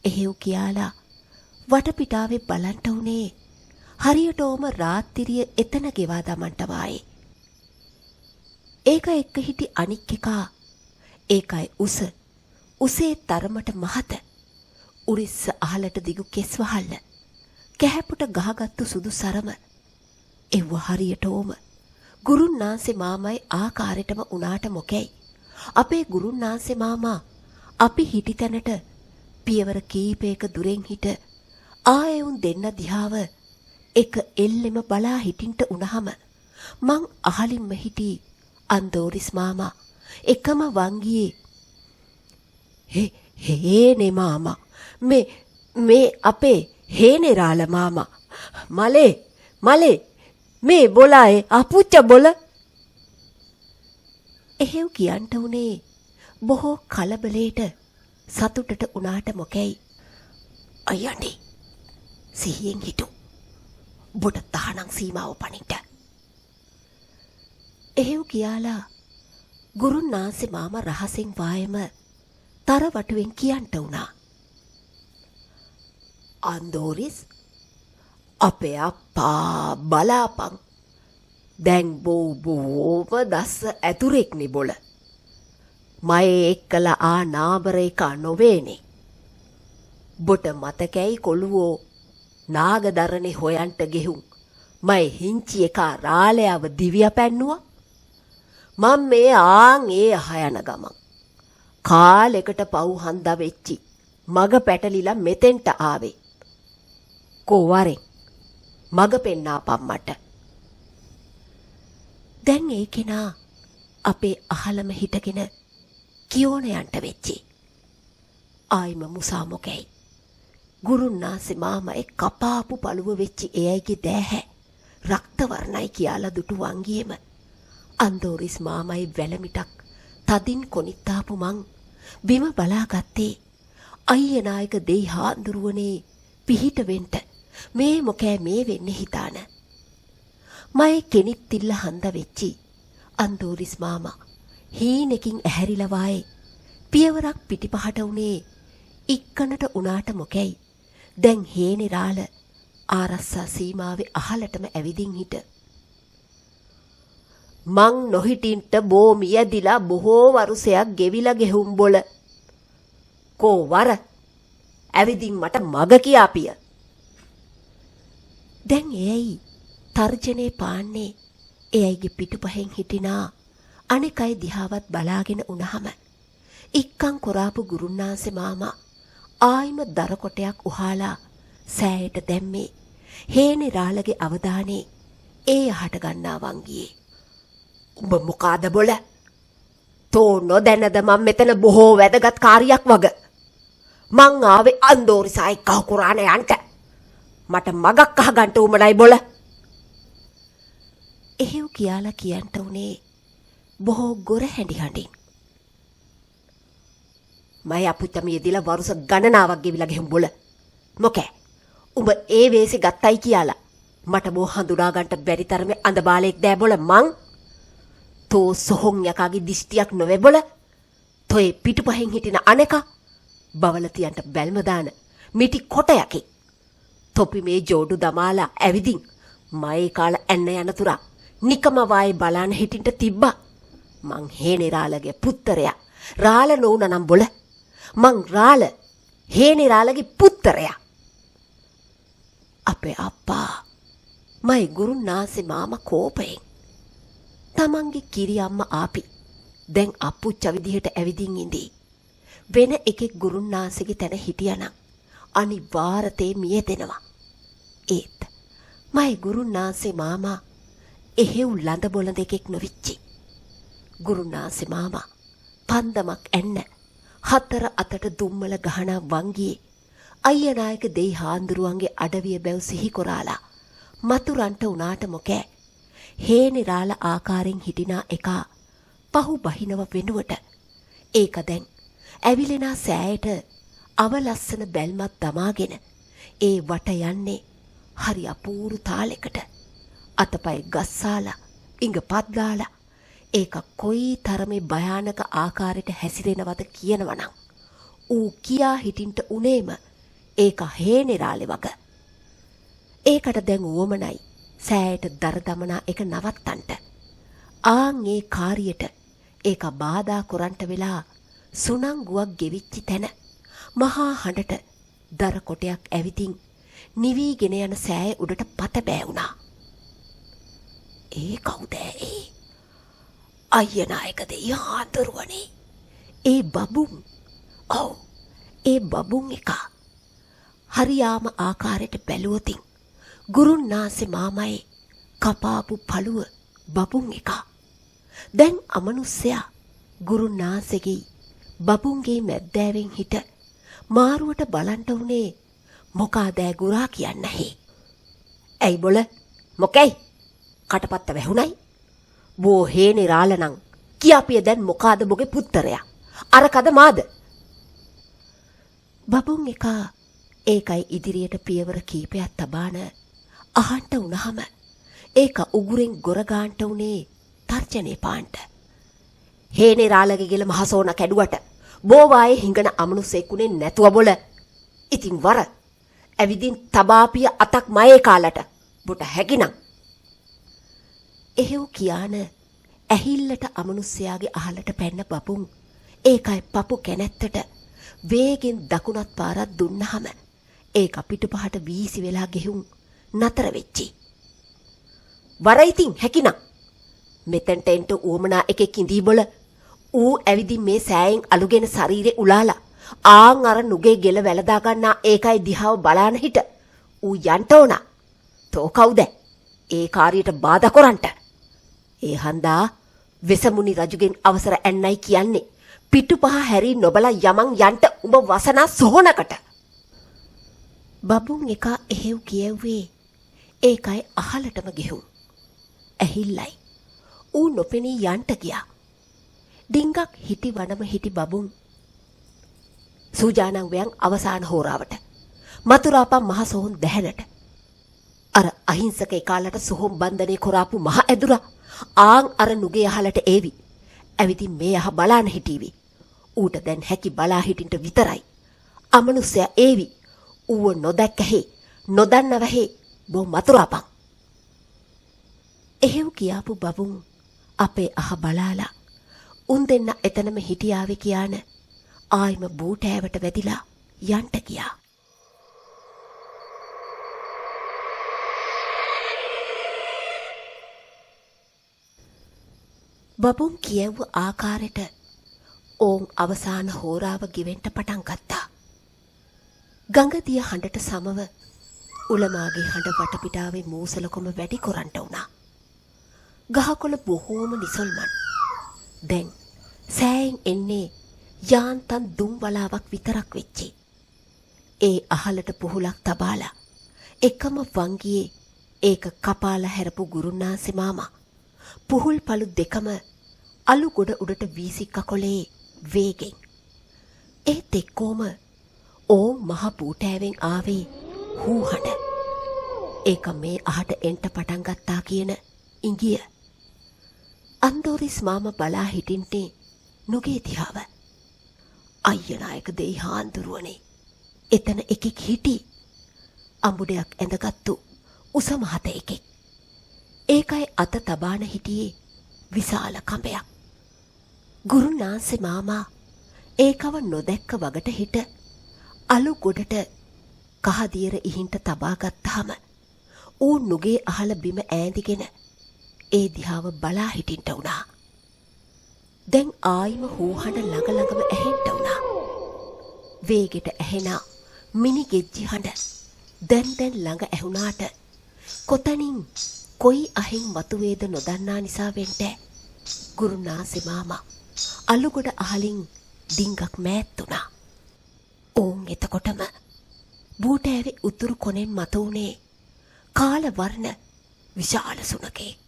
එහෙව් කියලා වටපිටාවේ බලන්ට උනේ හරියටම රාත්‍රිය එතන ගෙවා දමන්ට වායේ. ඒක එක්ක හිටි අනික් එකා ඒකයි උසේ තරමට මහත උරිස්ස අහලට දිගු කෙස් වහල්ල කැහැපුට ගහගත්තු සුදු සරම එව්ව හරියටම ගුරුන්නාන්සේ මාමයි ආකාරයටම උනාට මොකෙයි අපේ ගුරුන්නාන්සේ මාමා අපි හිටි තැනට පියවර කීපයක දුරෙන් හිට ආයේ උන් දෙන්න දිහාව එක එල්ලෙම බලා හිටින්ට උනහම මං අහලින්ම හිටි අන්දෝරිස් මාමා එකම වංගියේ හේනේ මාමා මේ අපේ හේනේ රාල මාමා මලේ මේ බොලායේ අපුච්ච බොල එහෙව් කියන්ට උනේ බොහෝ කලබලේට සතුටට උනාට මොකෙයි අයියනි සිහියෙන් හිටු බොට තහනම් සීමාව පනිට එහෙව් කියලා ගුරුන්නාන්සේ මාම රහසෙන් වායම තරවටුවෙන් කියන්ට උනා අන්දෝරිස් අපේ අප්පා බලාපන් දැන් බෝම දස්ස ඇතුරෙක්නි බොල මයේ එක්කල ආ නාබර එක නොවේනේ බොට මතකැයි කොළුවෝ නාගදරනේ හොයන්ට ගෙහුම් මයි හිංචි එකා රාලයාව දිවිය පැන්නුවා මං මේ ආන් ඒ අහයන ගමන් කාලෙකට පව් හන්ද වෙච්චි මග පැටලිලා මෙතෙන්ට ආවේ කෝවරෙන් මග පෙන්නාපම් මට දැන් ඒ කෙනා අපේ අහලම හිටගෙන කියෝනයන්ට වෙච්චි ආයිම මුසා මොකැයි ගුරුන්නාන්සේ මාමයි කපාපු පළුව වෙච්චි එයයිගේ දෑහැ රක්තවර්ණයි කියලා දුටු වංගියෙම අන්දෝරිස් මාමයි වැලමිටක් තදින් කොනිත්තාපු මං බිම බලාගත්තේ අයියනායක දෙයි හාන්දුරුවනේ පිහිට වෙන්ට මේ මොකෑ මේ වෙන්නේ හිතාන මයි කෙනිත්තිල්ල හන්ද වෙච්චි අන්දෝරිස් මාමා හීනෙකින් ඇහැරිලවායේ පියවරක් පිටිපහට උනේ ඉක්කනට උනාට මොකැයි දැන් හේනේ රාල ආරස්සා සීමාවේ අහලටම ඇවිදින් හිට මං නොහිටින්ට බෝමියදිලා බොහෝ වරුසයක් ගෙවිලා ගෙහුම් බොල කෝ වර ඇවිදින් මට මග කියාපිය දැන් එයයි තර්ජනේ පාන්නේ එයයිගේ පිටුපහෙන් හිටිනා අනෙකයි දිහාවත් බලාගෙන උනහම ඉක්කං කොරාපු ගුරුන්නාන්සේ මාමා ආයිම දරකොටයක් උහාලා සෑයට දැම්මේ හේනේ රාලගේ අවධානේ ඒ අහට ගන්නා වංගියේ උඹ මොකාද බොල තෝ නොදැනද මම මෙතන බොහෝ වැදගත් කාර්යයක් වග මං ආවේ අන්දෝරිසයි කහ කුරාන යන්ට මට මගක් අහගන්ට උමනයි බොල එහෙව් කියලා කියන්ට උනේ බොහෝ ගොර හැඬි හඬින් මයි අපුත්තම යෙදිලා වරුස ගණනාවක් ගෙවිලා ගෙහුම් බොල මොකෑ උඹ ඒ වේසෙ ගත්තයි කියලා මට බෝ හඳුනා ගන්නට බැරි තරමේ අඳබාලෙක් දෑ බොල මං තෝ සොහොන් යකාගේ දිස්තියක් නොවේ බොල තොයි පිටුපහෙන් හිටින අනෙක බවලතියන්ට බැල්ම දාන මිටි කොටයකි තොපි මේ ජෝඩු දමාලා ඇවිදින් මයේ කාල ඇන්න යනතුරා නිකම වායේ බලාන හිටින්ට තිබ්බා මං හේනේ රාලගේ පුත්තරයා රාල නෝන නම් බොල මං රාල හේනේ රාලගේ පුත්තරයා අපේ අප්පා මයි ගුරුන්නාන්සේ මාමා කෝපයෙන් තමන්ගේ කිරි අම්මා ආපි දැන් අප්පුච්ච විදිහට ඇවිදින් ඉඳී වෙන එකෙක් ගුරුන්නාන්සේගේ තැන හිටියානම් අනිවාර්යතේ මියෙදෙනවා ඒත් මයි ගුරුන්නාන්සේ මාමා එහෙව් ලඳ බොළඳ එකෙක් නොවිච්චි ගුරුන්නාන්සේ මාමා පන්දමක් ඇන්න හතර අතට දුම්මල ගහන වංගියේ අයියනායක දෙයි හාන්දුරුවන්ගේ අඩවිය බැව් සිහි කොරාලා මතුරන්ට උනාට මොකෑ හේනේ රාල ආකාරයෙන් හිටිනා එකා පහු බහිනව වෙනුවට ඒක දැන් ඇවිලෙනා සෑයට අවලස්සන බැල්මක් දමාගෙන ඒ වට යන්නේ හරි අපූරු තාලෙකට අතපය ගස්සාලා ඉඟපත් ගාලා ඒක කොයි තරමේ භයානක ආකාරයට හැසිරෙනවද කියනවනම් ඌ කියා හිටින්ට උනේම ඒක හේනෙරාලේ වග. ඒකට දැන් උවමනයි සෑයට දර දමනා එක නවත්තන්ට. ආන් ඒ කාරියට ඒක බාධා කොරන්ට වෙලා සුනංගුවක් ගෙවිච්චි තැන මහා හඬට දර කොටයක් ඇවිතින් නිවීගෙන යන සෑය උඩට පත බෑවුණා. ඒ කවුද ඒ? අයියනායක දෙයිය හාන්දරුවනේ. ඒ බබුන්. ඔව් ඒ බබුන් එක. හරියාම ආකාරයට බැලුවතින් ගුරුන්නාන්සේ මාමයි කපාපු පළුව බබුන් එක. දැන් අමනුස්සයා ගුරුන්නාන්සේගේ බබුන්ගේ මැද්දෑවෙන් හිට මාරුවට බලන්ට උනේ මොකාදෑ ගුරා කියන්න හේ. ඇයි බොල මොකැයි කටපත්ත වැහුණයි? බෝ හේනේ රාලනං කියාපිය දැන් මොකාද බොගේ පුත්තරයා අරකද මාද? බබුන් එක ඒකයි ඉදිරියට පියවර කීපයක් තබාන අහන්ට උනහම ඒක උගුරෙන් ගොරගාන්ට උනේ තර්ජනේ පාන්ට. හේනේ රාලගේ ගෙල මහසෝන කැඩුවට බෝවායේ හිඟන අමනුස්සෙකුනේ නැතුව බොල. ඉතින් වර ඇවිදින් තබාපිය අතක් මයේ කාලට බොට හැකිනම්. එහෙව් කියාන ඇහිල්ලට අමනුස්සයාගේ අහලට පැන්න බබුන් ඒකයි පපු කැනැත්තට වේගෙන් දකුණත් පාරක් දුන්නහම ඒක පිටුපහට වීසි වෙලා ගෙහුම් නතර වෙච්චි. වර ඉතින් හැකිනම් මෙතෙන්ට එන්ට උවමනා එකෙක් ඉඳී බොල. ඌ ඇවිදින් මේ සෑයෙන් අලුගෙන ශරීරේ උලාලා ආන් අර නුගේ ගෙල වැලදා ගන්නා ඒකයි දිහාව බලාන හිට ඌ යන්ට ඕන. තෝ කවුද ඒ කාරියට බාධා කරන්ට? ඒ හන්දා වෙසමුනි රජුගෙන් අවසර ඇන්නයි කියන්නේ පිටුපහ හැරී නොබලා යමන් යන්ට උඹ වසනා සොහනකට. බබුන් එක එහෙව් කියෙව්වේ ඒකයි අහලටම ගෙහුම්. ඇහිල්ලයි ඌ නොපෙනී යන්ට ගියා. ඩිංගක් හිටි වනම හිටි බබුන් සූජානන් වයන් අවසාන හෝරාවට මතුරාපම් මහ සොහොන් දැහැනට අර අහිංසක එකාලට සොහොන් බන්ධනය කොරාපු මහ ඇදුරා ආන් අර නුගේ අහලට ඒවි. ඇවිතින් මේ අහ බලාන හිටීවි. ඌට දැන් හැකි බලා හිටින්ට විතරයි. අමනුස්සයා ඒවි. ඌව නොදැක්කහේ නොදන්නවහේ බෝ මතුරාපන්. එහෙව් කියාපු බබුන් අපේ අහ බලාලා උන් දෙන්න එතනම හිටියාවේ කියාන ආයිම බූටෑවට වැදිලා යන්ට ගියා. බබුන් කියව්ව ආකාරයට ඕන් අවසාන හෝරාව ගෙවෙන්ට පටන් ගත්තා. ගඟදිය හඬට සමව උලමාගේ හඬ වටපිටාවේ මූසලකොම වැඩි කොරන්ට වුණා. ගහකොළ බොහෝම නිසල්මන්. දැන් සෑයෙන් එන්නේ යාන්තන් දුම්වලාවක් විතරක් වෙච්චි. ඒ අහලට පුහුලක් තබාලා එකම වංගියේ ඒක කපාලා හැරපු ගුරුන්නාන්සේ මාමා පුහුල් පළු දෙකම අලු ගොඩ උඩට වීසි කකොලේ වේගෙන්. ඒත් එක්කෝම ඕම් මහ බූටෑවෙන් ආවේ හූහඬ. ඒක මේ අහට එන්ට පටන් ගත්තා කියන ඉංගිය. අන්දෝරිස් මාම බලා හිටින්ටේ නුගේ දිහාව. අයියනායක දෙයි හාන්දුරුවනේ. එතන එකෙක් හිටි. අඹුඩයක් ඇඳගත්තු උස මහත එකෙක්. ඒකයි අත තබාන හිටියේ විශාල කඹයක්. ගුරුන්නාන්සේ මාමා ඒකව නොදැක්ක වගට හිට අලු ගොඩට කහදියර ඉහින්ට තබා ගත්තාම ඌ නුගේ අහල බිම ඈඳිගෙන ඒ දිහාව බලා හිටින්ට වුණා. දැන් ආයිම හූහඬ ළඟ ළඟම ඇහෙන්ට වුණා. වේගෙට ඇහෙනා මිනි ගෙජ්ජි හඬ දැන් ළඟ ඇහුණාට කොතනින් කොයි අහෙන් මතුවේද නොදන්නා නිසා වෙන්ට ගුරුන්නාන්සේ මාමා අලුගොඩ අහලින් ඩිංගක් මෑත් වුණා. ඕන් එතකොටම බූටෑවේ උතුරු කොනෙන් මතුවුණේ කාල වර්ණ විශාල සුනකෙක්.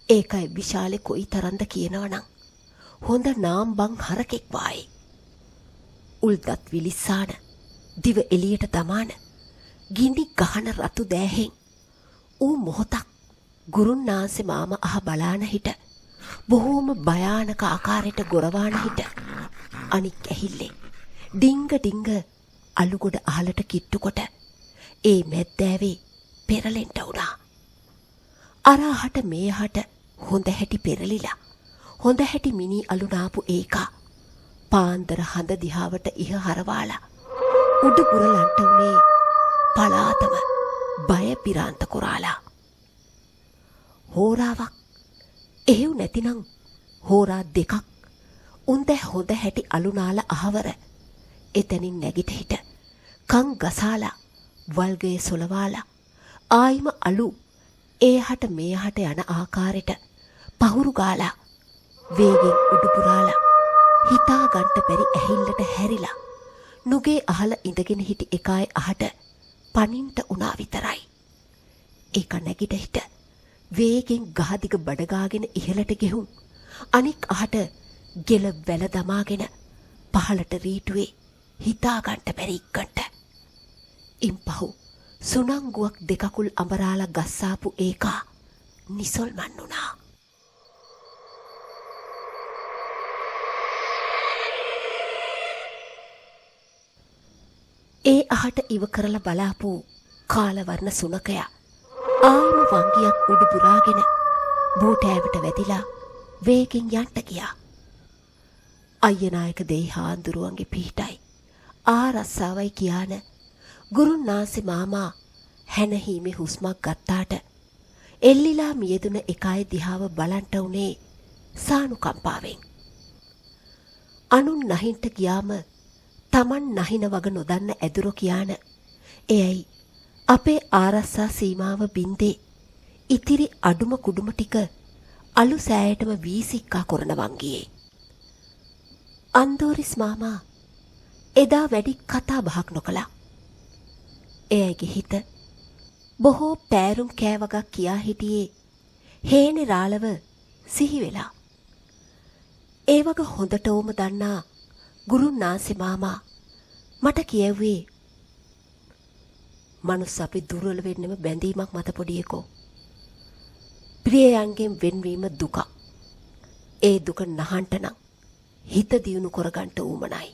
ඒකයි විශාලෙ කොයි තරන්ද කියනවනම් හොඳ නාම්බං හරකෙක් වායි. උල්දත් විලිස්සාන දිව එලියට දමාන ගින්ඩි ගහන රතු දෑහෙන් ඌ මොහොතක් ගුරුන්නාන්සේ මාම අහ බලාන හිට බොහෝම භයානක ආකාරයට ගොරවාන හිට අනික් ඇහිල්ලේ ඩිංග ඩිංග අලුගොඩ අහලට කිට්ටුකොට ඒ මැද්දෑවේ පෙරලෙන්ට වුණා. අර අහට මේ අහට හොඳ හැටි පෙරලිලා හොඳ හැටි මිනි අලු නාපු ඒකා පාන්දර හඳ දිහාවට ඉහ හරවාලා උඩ පුරලන්ට උනේ පලාතම බය පිරාන්ත කොරාලා. හෝරාවක් එහෙව් නැතිනම් හෝරා දෙකක් උන්ද හොඳ හැටි අලුනාල අහවර එතනින් නැගිට හිට කං ගසාලා වල්ගේ සොලවාලා ආයිම අලු ඒහට මේහට යන ආකාරයට පහුරු ගාලා වේගෙන් උඩුපුරාලා හිතා ගන්ට බැරි ඇහිල්ලට හැරිලා නුගේ අහල ඉඳගෙන හිටි එකයි අහට පනින්ට උනා විතරයි. ඒක නැගිට හිට වේගෙන් ගහදිග බඩගාගෙන ඉහළට ගෙහුම් අනික් අහට ගෙල වැල දමාගෙන පහලට රීටුවේ හිතාගන්ට බැරි ඉක්කන්ට. ඉන්පහු සුනංගුවක් දෙකකුල් අඹරාලා ගස්සාපු ඒකා නිසොල්මන් වුණා. ඒ අහට ඉව කරලා බලාපු කාලවර්ණ සුනකයා ආයිම වංගියක් උඩු පුරාගෙන බෝටෑවට වැදිලා වේගෙන් යන්ට ගියා. අයියනායක දෙහි හාන්දුරුවන්ගේ පිහිටයි ආරස්සාවයි කියාන ගුරුන්නාන්සේ මාමා හැනහීමේ හුස්මක් ගත්තාට එල්ලිලා මියදුන එකයි දිහාව බලන්ට උනේ සානුකම්පාවෙන්. අනුන් නහින්ට ගියාම තමන් නහින වග නොදන්න ඇදුරෝ කියාන එයයි අපේ ආරස්සා සීමාව බින්දේ ඉතිරි අඩුම කුඩුම ටික අලු සෑයටම වීසික්කා කොරන වංගියේ. අන්දෝරිස් මාමා එදා වැඩි කතා බහක් නොකළා. එයගේ හිත බොහෝ පෑරුම් කෑවගක් කියා හිටියේ හේනේ රාලව සිහි වෙලා. ඒ වග හොඳටෝම දන්නා ගුරුන්නාන්සේ මාමා මට කියව්වේ මනුස්ස අපි දුර්වල වෙන්නෙම බැඳීමක් මත පොඩියකෝ. ප්‍රියයන්ගෙන් වෙන්වීම දුක. ඒ දුක නහන්ට නම් හිත දියුණු කරගන්න ඌමනයි.